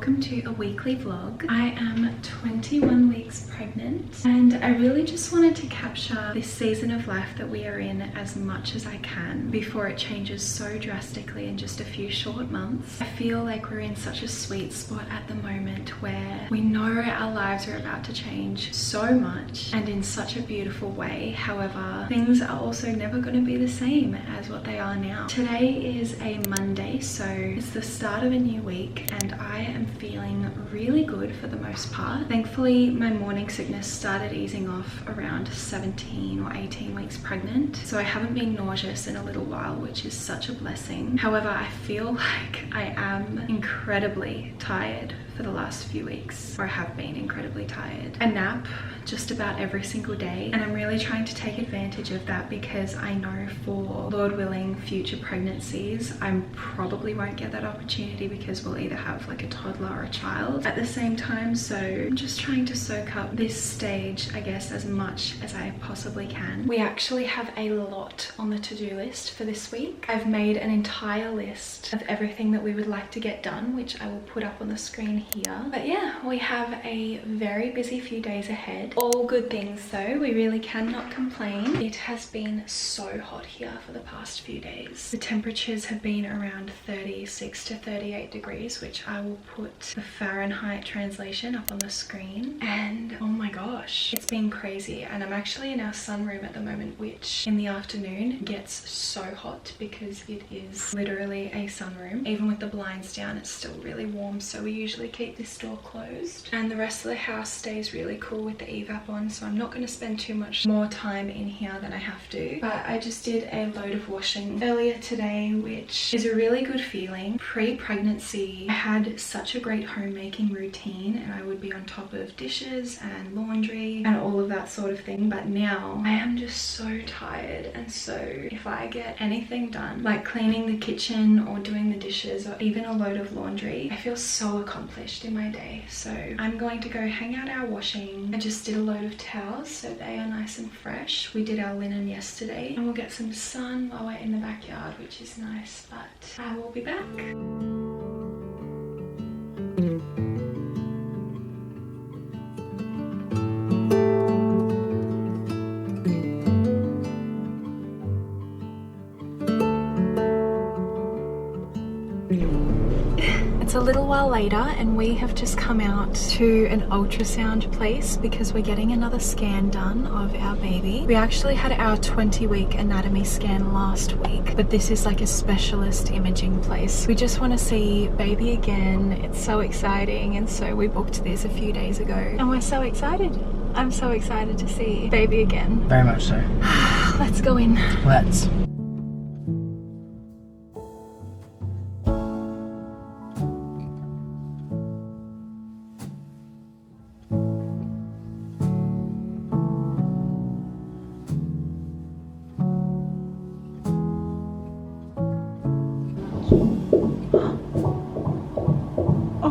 welcome to a weekly vlog. I am 21 weeks pregnant and I really just wanted to capture this season of life that we are in as much as I can before it changes so drastically in just a few short months. I feel like we're in such a sweet spot at the moment where we know our lives are about to change so much and in such a beautiful way. However, things are also never going to be the same as what they are now. Today is a Monday, so it's the start of a new week and I am feeling really good for the most part. Thankfully, my morning sickness started easing off around 17 or 18 weeks pregnant, so I haven't been nauseous in a little while, which is such a blessing. However, I feel like I am incredibly tired for the last few weeks, or I have been incredibly tired. I nap just about every single day and I'm really trying to take advantage of that because I know for Lord willing future pregnancies I probably won't get that opportunity because we'll either have like a toddler or a child at the same time. So I'm just trying to soak up this stage, I guess, as much as I possibly can. We actually have a lot on the to-do list for this week. I've made an entire list of everything that we would like to get done, which I will put up on the screen here. But yeah, we have a very busy few days ahead. All good things though, we really cannot complain. It has been so hot here for the past few days. The temperatures have been around 36 to 38 degrees, which I will put the Fahrenheit translation up on the screen. And oh my gosh, it's been crazy. And I'm actually in our sunroom at the moment, which in the afternoon gets so hot because it is literally a sunroom. Even with the blinds down, it's still really warm, so we usually keep this door closed. And the rest of the house stays really cool with the evap on, so I'm not going to spend too much more time in here than I have to. But I just did a load of washing earlier today, which is a really good feeling. Pre-pregnancy, I had such a great homemaking routine and I would be on top of dishes and laundry and all of that sort of thing. But now I am just so tired, and so if I get anything done, like cleaning the kitchen or doing the dishes or even a load of laundry, I feel so accomplished in my day. So I'm going to go hang out our washing. I just did a load of towels so they are nice and fresh. We did our linen yesterday and we'll get some sun while we're in the backyard, which is nice. But I will be back. It's a little while later and we have just come out to an ultrasound place because we're getting another scan done of our baby. We actually had our 20-week anatomy scan last week, but this is like a specialist imaging place. We just want to see baby again. It's so exciting, and so we booked this a few days ago and we're so excited. I'm so excited to see baby again. Very much so. Let's go in. Let's.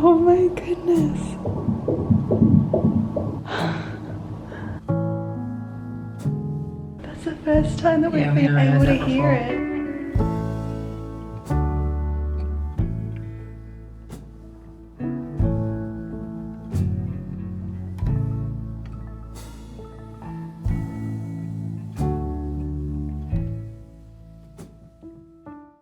Oh my goodness. That's the first time that we've been able to hear it.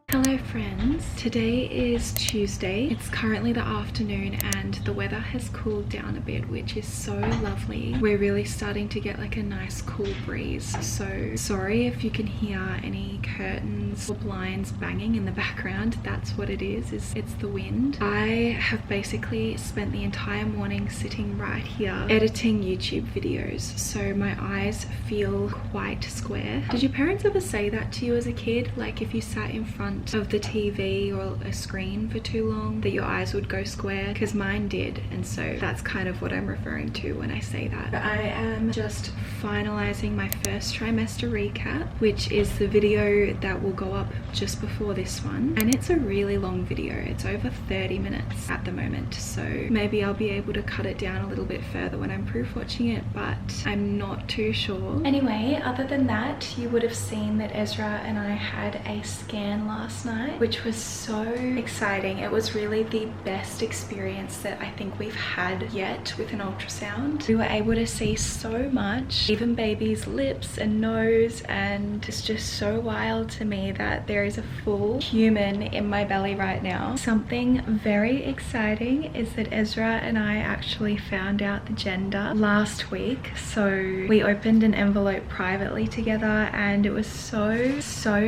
Hello friends, today is Tuesday. It's currently the afternoon and the weather has cooled down a bit, which is so lovely. We're really starting to get like a nice cool breeze, so sorry if you can hear any curtains or blinds banging in the background. That's what it is it's the wind. I have basically spent the entire morning sitting right here editing YouTube videos, so my eyes feel quite square. Did your parents ever say that to you as a kid? Like if you sat in front of the TV or a screen for too long that your eyes would go square? Because mine did, and so that's kind of what I'm referring to when I say that. But I am just finalizing my first trimester recap, which is the video that will go up just before this one, and it's a really long video. It's over 30 minutes at the moment, so maybe I'll be able to cut it down a little bit further when I'm proof watching it, but I'm not too sure. Anyway, other than that, you would have seen that Ezra and I had a scan last night. night, which was so exciting. It was really the best experience that I think we've had yet with an ultrasound. We were able to see so much, even baby's lips and nose, and it's just so wild to me that there is a full human in my belly right now. Something very exciting is that Ezra and I actually found out the gender last week. So we opened an envelope privately together, and it was so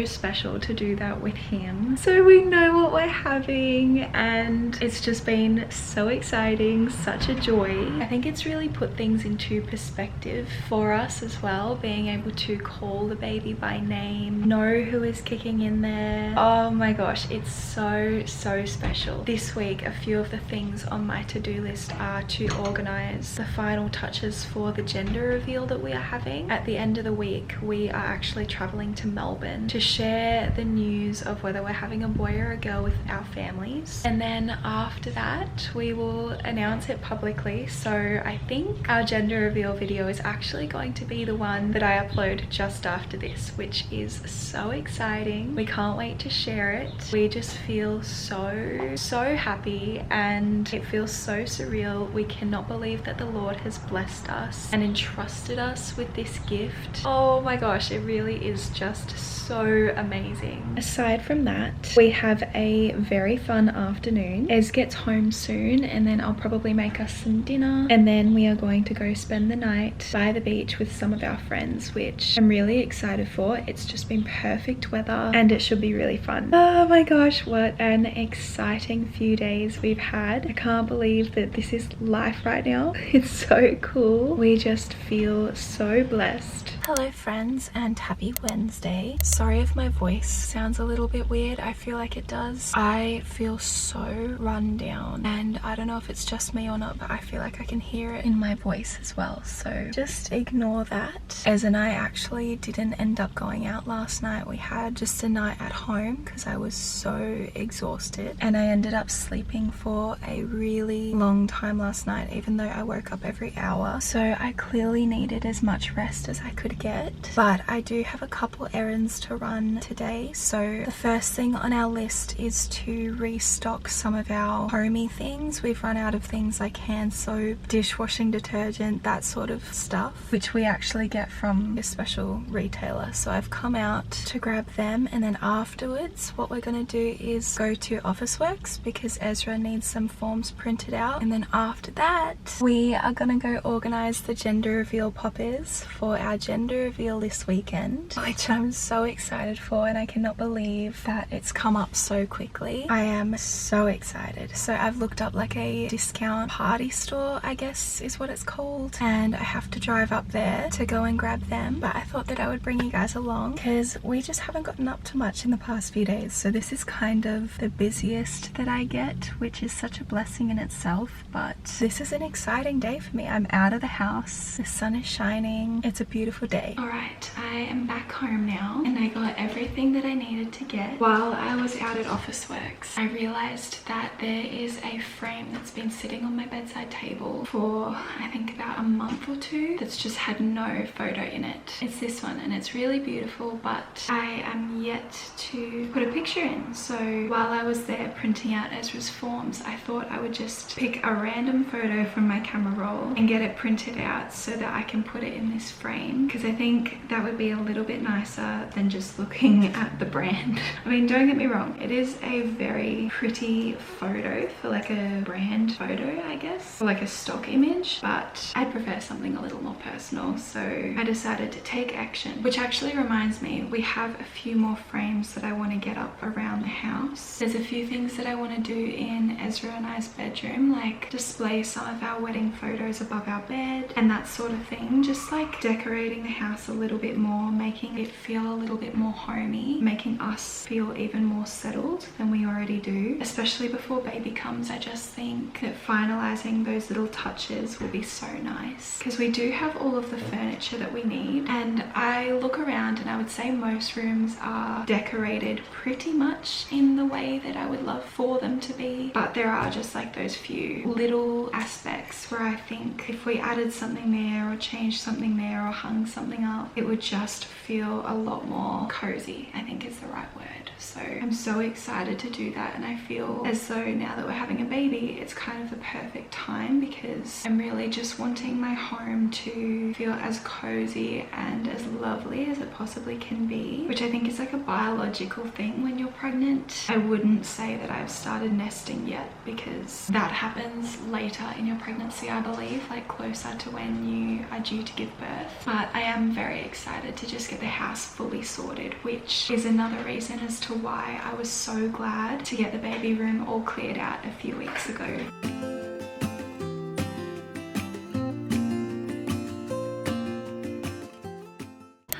special to do that with him. So we know what we're having, and it's just been so exciting, such a joy. I think it's really put things into perspective for us as well, being able to call the baby by name, know who is kicking in there. Oh my gosh, it's so special. This week, a few of the things on my to-do list are to organize the final touches for the gender reveal that we are having. At the end of the week, we are actually traveling to Melbourne to share the news of whether we're having a boy or a girl with our families, and then after that we will announce it publicly. So I think our gender reveal video is actually going to be the one that I upload just after this, which is so exciting. We can't wait to share it. We just feel so happy, and it feels so surreal. We cannot believe that the Lord has blessed us and entrusted us with this gift. Oh my gosh, it really is just so amazing. Aside from that, we have a very fun afternoon. Ez gets home soon, and then I'll probably make us some dinner, and then we are going to go spend the night by the beach with some of our friends, which I'm really excited for. It's just been perfect weather, and it should be really fun. Oh my gosh, what an exciting few days we've had. I can't believe that this is life right now. It's so cool. We just feel so blessed. Hello friends, and happy Wednesday. Sorry if my voice sounds a little bit weird. I feel like it does. I feel so run down, and I don't know if it's just me or not, but I feel like I can hear it in my voice as well, so just ignore that. Ez and I actually didn't end up going out last night. We had just a night at home because I was so exhausted, and I ended up sleeping for a really long time last night, even though I woke up every hour. So I clearly needed as much rest as I could get, but I do have a couple errands to run today. So the first thing on our list is to restock some of our homey things. We've run out of things like hand soap, dishwashing detergent, that sort of stuff, which we actually get from a special retailer. So I've come out to grab them, and then afterwards what we're going to do is go to Officeworks because Ezra needs some forms printed out, and then after that we are going to go organize the gender reveal poppers for our gender reveal this weekend, which I'm so excited for, and I cannot believe that it's come up so quickly. I am so excited. So I've looked up like a discount party store, I guess is what it's called, and I have to drive up there to go and grab them, but I thought that I would bring you guys along because we just haven't gotten up to much in the past few days. So this is kind of the busiest that I get, which is such a blessing in itself, but this is an exciting day for me. I'm out of the house, the sun is shining, it's a beautiful day. Alright, I am back home now, and I got everything that I needed to get. While I was out at Officeworks, I realized that there is a frame that's been sitting on my bedside table for I think about a month or two that's just had no photo in it. It's this one, and it's really beautiful, but I am yet to put a picture in. So while I was there printing out Ezra's forms, I thought I would just pick a random photo from my camera roll and get it printed out so that I can put it in this frame, because I think that would be a little bit nicer than just looking at the brand. I mean, don't get me wrong, it is a very pretty photo for like a brand photo, I guess, or like a stock image, but I'd prefer something a little more personal. So I decided to take action, which actually reminds me, we have a few more frames that I want to get up around the house. There's a few things that I want to do in Ezra and I's bedroom, like display some of our wedding photos above our bed and that sort of thing, just like decorating the house a little bit more, making it feel a little bit more homey, making us feel even more settled than we already do. Especially before baby comes, I just think that finalizing those little touches will be so nice, because we do have all of the furniture that we need, and I look around and I would say most rooms are decorated pretty much in the way that I would love for them to be, but there are just like those few little aspects where where I think if we added something there or changed something there or hung something up, it would just feel a lot more cozy, I think is the right word. So I'm so excited to do that, and I feel as though now that we're having a baby, it's kind of the perfect time, because I'm really just wanting my home to feel as cozy and as lovely as it possibly can be, which I think is like a biological thing when you're pregnant. I wouldn't say that I've started nesting yet, because that happens later in your pregnancy, I believe, like closer to when you are due to give birth. But I am very excited to just get the house fully sorted, which is another reason as to why I was so glad to get the baby room all cleared out a few weeks ago.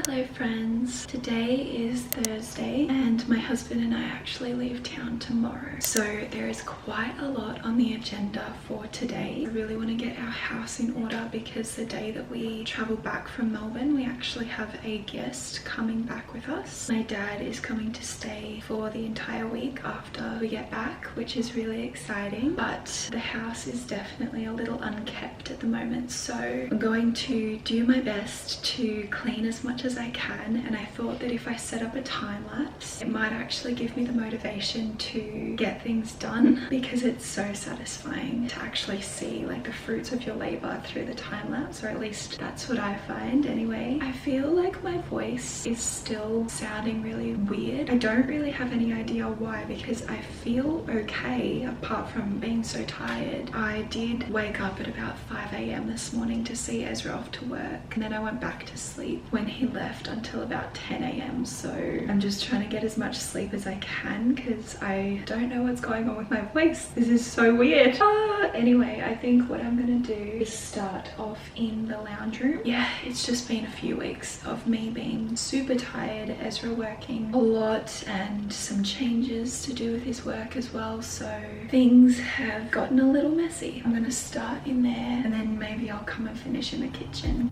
Hello friends, today is Thursday and my husband and I actually leave town tomorrow, so there is quite a lot on the agenda for today. I really want to get our house in order because the day that we travel back from Melbourne, we actually have a guest coming back with us. My dad is coming to stay for the entire week after we get back, which is really exciting, but the house is definitely a little unkept at the moment, so I'm going to do my best to clean as much as I can, and I thought that if I set up a time lapse, it might actually give me the motivation to get things done, because it's so satisfying to actually see like the fruits of your labor through the time lapse, or at least that's what I find anyway. I feel like my voice is still sounding really weird. I don't really have any idea why, because I feel okay apart from being so tired. I did wake up at about 5 a.m. this morning to see Ezra off to work, and then I went back to sleep when he left until about 10 a.m. so I'm just trying to get as much sleep as I can because I don't know what's going on with my voice. This is so weird. Anyway, I think what I'm gonna do is start off in the lounge room. Yeah, it's just been a few weeks of me being super tired, Ezra working a lot and some changes to do with his work as well, so things have gotten a little messy. I'm gonna start in there and then maybe I'll come and finish in the kitchen.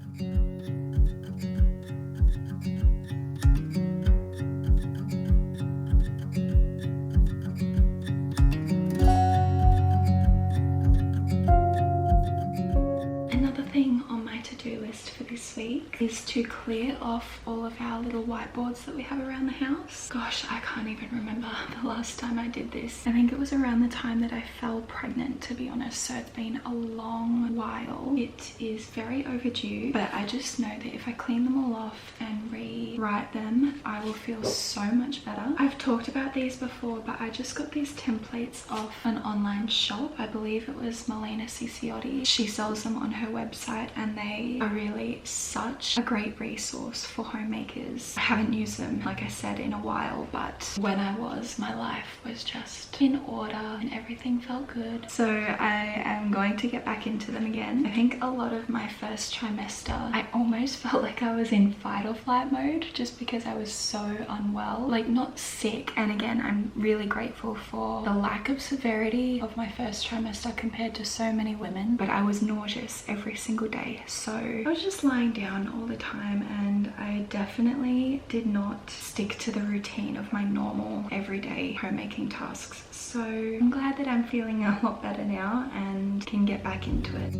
This week is to clear off all of our little whiteboards that we have around the house. Gosh, I can't even remember the last time I did this. I think it was around the time that I fell pregnant, to be honest, so it's been a long while. It is very overdue, but I just know that if I clean them all off and rewrite them, I will feel so much better. I've talked about these before, but I just got these templates off an online shop. I believe it was Melina Ciciotti. She sells them on her website and they are really such a great resource for homemakers. I haven't used them, like I said, in a while, but when I was, my life was just in order and everything felt good. So I am going to get back into them again. I think a lot of my first trimester, I almost felt like I was in fight or flight mode just because I was so unwell, like not sick. And again, I'm really grateful for the lack of severity of my first trimester compared to so many women, but I was nauseous every single day. So I was just lying down all the time, and I definitely did not stick to the routine of my normal everyday homemaking tasks. So I'm glad that I'm feeling a lot better now and can get back into it.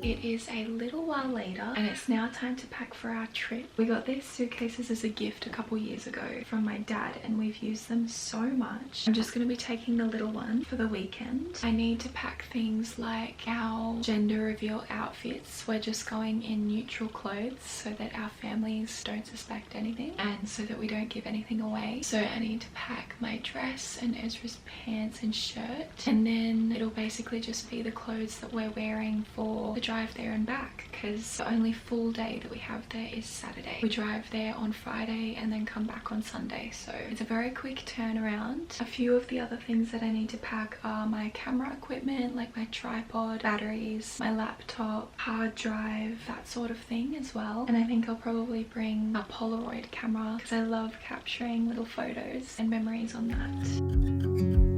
It is a little while later and it's now time to pack for our trip. We got these suitcases as a gift a couple years ago from my dad and we've used them so much. I'm just going to be taking the little one for the weekend. I need to pack things like our gender reveal outfits. We're just going in neutral clothes so that our families don't suspect anything and so that we don't give anything away. So I need to pack my dress and Ezra's pants and shirt, and then it'll basically just be the clothes that we're wearing for the drive there and back, because the only full day that we have there is Saturday. We drive there on Friday and then come back on Sunday, so it's a very quick turnaround. A few of the other things that I need to pack are my camera equipment, like my tripod, batteries, my laptop, hard drive, that sort of thing as well. And I think I'll probably bring a Polaroid camera because I love capturing little photos and memories on that.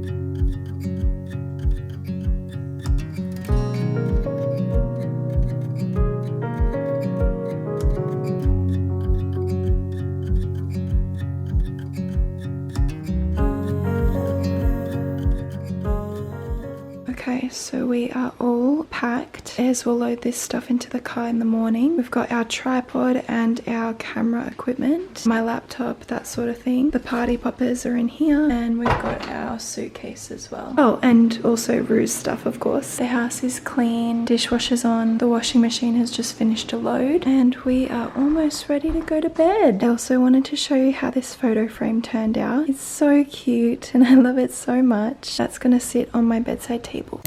Okay, so we are all packed. Ez will load this stuff into the car in the morning. We've got our tripod and our camera equipment, my laptop, that sort of thing. The party poppers are in here, and we've got our suitcase as well. Oh, and also Rue's stuff, of course. The house is clean, dishwasher's on, the washing machine has just finished to load, and we are almost ready to go to bed. I also wanted to show you how this photo frame turned out. It's so cute and I love it so much. That's gonna sit on my bedside table.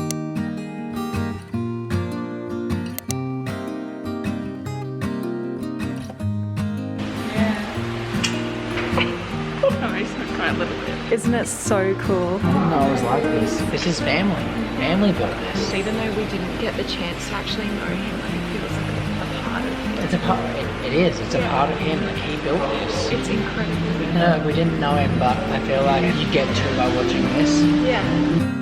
Isn't it so cool? I didn't know it was like this. This is family. Family built this. Even though we didn't get the chance to actually know him, like it feels like a part of him. It's a part. It is. It's a part of him. Like he built this. It's incredible. No, we didn't know him, but I feel like you get to by watching this. Yeah.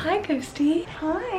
Hi Ghosty. Hi.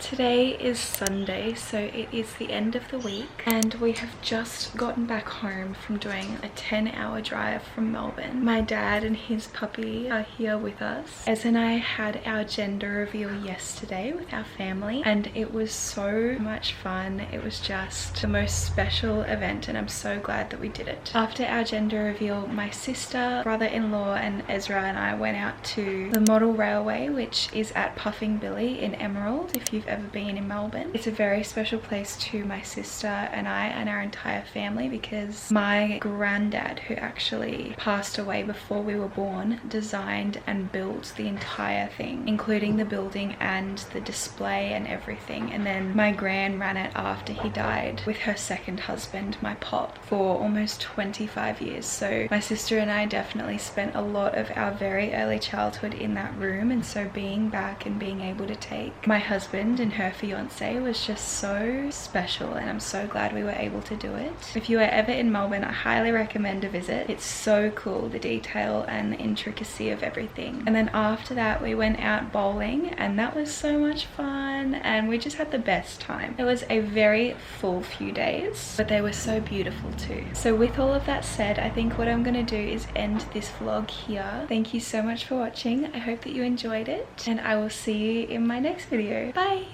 Today is Sunday, so it is the end of the week and we have just gotten back home from doing a 10-hour drive from Melbourne. My dad and his puppy are here with us. Ez and I had our gender reveal yesterday with our family and it was so much fun. It was just the most special event and I'm so glad that we did it. After our gender reveal, my sister, brother-in-law and Ezra and I went out to the model railway, which is at Puffing Billy in Emerald, if you've ever been in Melbourne. It's a very special place to my sister and I and our entire family because my granddad, who actually passed away before we were born, designed and built the entire thing, including the building and the display and everything. And then my gran ran it after he died with her second husband, my pop, for almost 25 years. So my sister and I definitely spent a lot of our very early childhood in that room, and so being back and being able to take my husband and her fiance was just so special and I'm so glad we were able to do it. If you are ever in Melbourne, I highly recommend a visit. It's so cool, the detail and the intricacy of everything. And then after that we went out bowling and that was so much fun and we just had the best time. It was a very full few days, but they were so beautiful too. So with all of that said, I think what I'm gonna do is end this vlog here. Thank you so much for watching. I hope that you enjoyed it and I will see you in my next video. Bye!